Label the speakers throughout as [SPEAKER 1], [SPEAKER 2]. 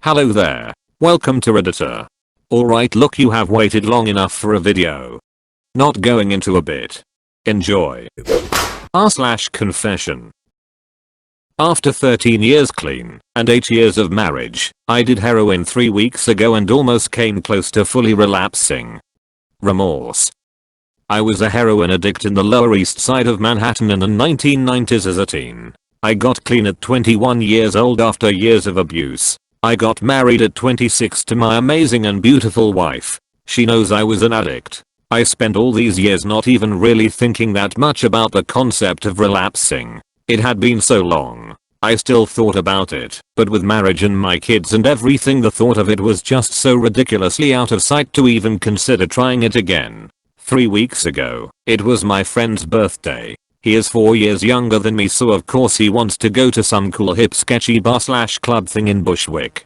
[SPEAKER 1] Hello there. Welcome to Redditor. Alright, look, you have waited long enough for a video. Not going into a bit. Enjoy. r/confession. After 13 years clean and 8 years of marriage, I did heroin 3 weeks ago and almost came close to fully relapsing. Remorse. I was a heroin addict in the Lower East Side of Manhattan in the 1990s as a teen. I got clean at 21 years old after years of abuse. I got married at 26 to my amazing and beautiful wife. She knows I was an addict. I spent all these years not even really thinking that much about the concept of relapsing. It had been so long. I still thought about it, but with marriage and my kids and everything, the thought of it was just so ridiculously out of sight to even consider trying it again. 3 weeks ago, it was my friend's birthday. He is 4 years younger than me, so of course he wants to go to some cool hip sketchy bar/club thing in Bushwick.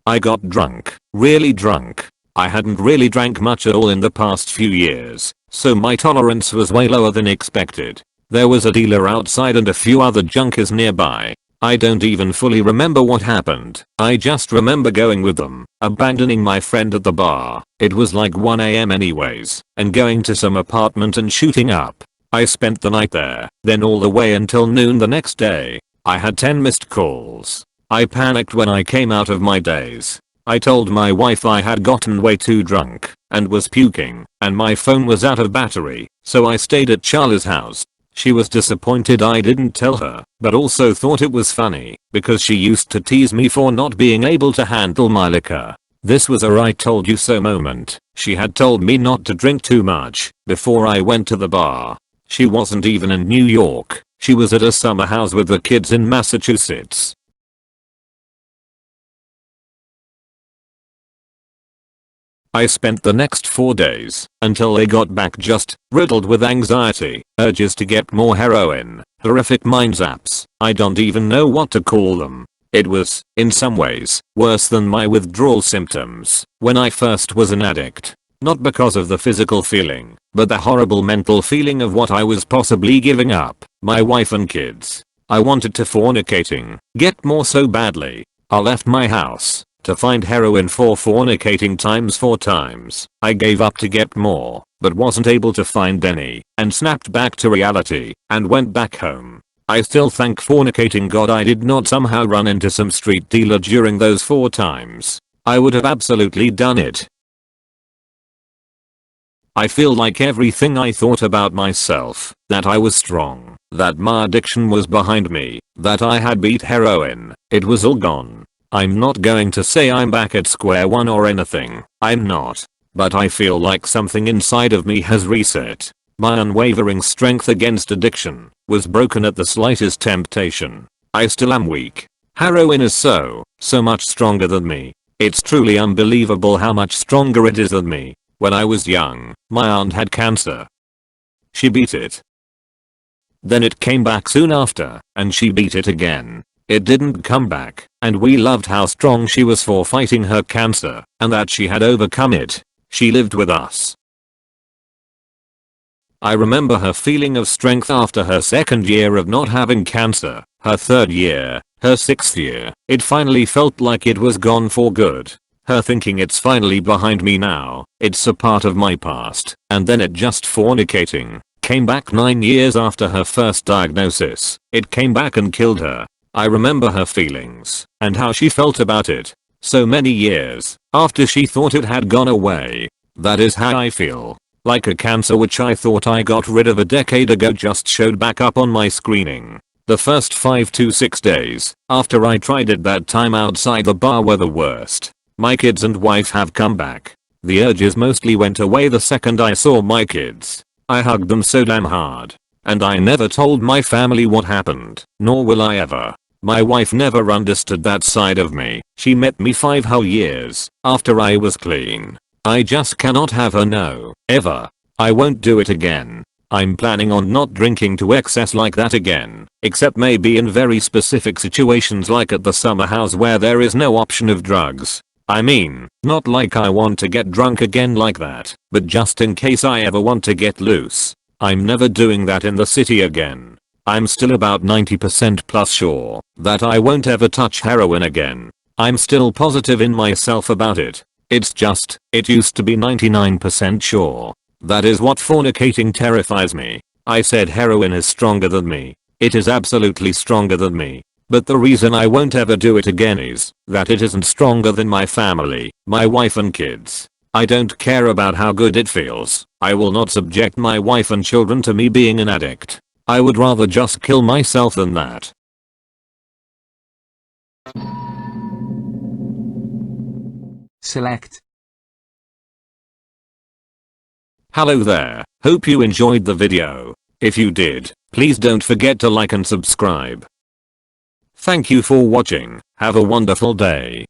[SPEAKER 1] I got drunk, really drunk. I hadn't really drank much at all in the past few years, so my tolerance was way lower than expected. There was a dealer outside and a few other junkies nearby. I don't even fully remember what happened. I just remember going with them, abandoning my friend at the bar. It was like 1 AM anyways, and going to some apartment and shooting up. I spent the night there, then all the way until noon the next day. I had 10 missed calls. I panicked when I came out of my daze. I told my wife I had gotten way too drunk and was puking, and my phone was out of battery, so I stayed at Charlie's house. She was disappointed I didn't tell her, but also thought it was funny because she used to tease me for not being able to handle my liquor. This was a "I told you so" moment. She had told me not to drink too much before I went to the bar. She wasn't even in New York. She was at a summer house with the kids in Massachusetts. I spent the next 4 days, until they got back, just riddled with anxiety, urges to get more heroin, horrific mind zaps. I don't even know what to call them. It was, in some ways, worse than my withdrawal symptoms when I first was an addict. Not because of the physical feeling, but the horrible mental feeling of what I was possibly giving up, my wife and kids. I wanted to fornicating, get more so badly. I left my house to find heroin for fornicating times 4 times. I gave up to get more, but wasn't able to find any, and snapped back to reality, and went back home. I still thank fornicating God I did not somehow run into some street dealer during those 4 times. I would have absolutely done it. I feel like everything I thought about myself, that I was strong, that my addiction was behind me, that I had beat heroin, it was all gone. I'm not going to say I'm back at square one or anything, I'm not. But I feel like something inside of me has reset. My unwavering strength against addiction was broken at the slightest temptation. I still am weak. Heroin is so much stronger than me. It's truly unbelievable how much stronger it is than me. When I was young, my aunt had cancer. She beat it. Then it came back soon after, and she beat it again. It didn't come back, and we loved how strong she was for fighting her cancer, and that she had overcome it. She lived with us. I remember her feeling of strength after her 2nd year of not having cancer, her 3rd year, her 6th year. It finally felt like it was gone for good. Her thinking it's finally behind me now, it's a part of my past, and then it just fornicating came back 9 years after her first diagnosis. It came back and killed her. I remember her feelings and how she felt about it. So many years after she thought it had gone away. That is how I feel. Like a cancer which I thought I got rid of a decade ago just showed back up on my screening. The first 5 to 6 days after I tried it that time outside the bar were the worst. My kids and wife have come back. The urges mostly went away the second I saw my kids. I hugged them so damn hard. And I never told my family what happened, nor will I ever. My wife never understood that side of me. She met me 5 whole years after I was clean. I just cannot have her know, ever. I won't do it again. I'm planning on not drinking to excess like that again, except maybe in very specific situations like at the summer house where there is no option of drugs. I mean, not like I want to get drunk again like that, but just in case I ever want to get loose. I'm never doing that in the city again. I'm still about 90% plus sure that I won't ever touch heroin again. I'm still positive in myself about it. It's just, it used to be 99% sure. That is what fornicating terrifies me. I said heroin is stronger than me. It is absolutely stronger than me. But the reason I won't ever do it again is that it isn't stronger than my family, my wife and kids. I don't care about how good it feels. I will not subject my wife and children to me being an addict. I would rather just kill myself than that.
[SPEAKER 2] Select.
[SPEAKER 1] Hello there, hope you enjoyed the video. If you did, please don't forget to like and subscribe. Thank you for watching, have a wonderful day.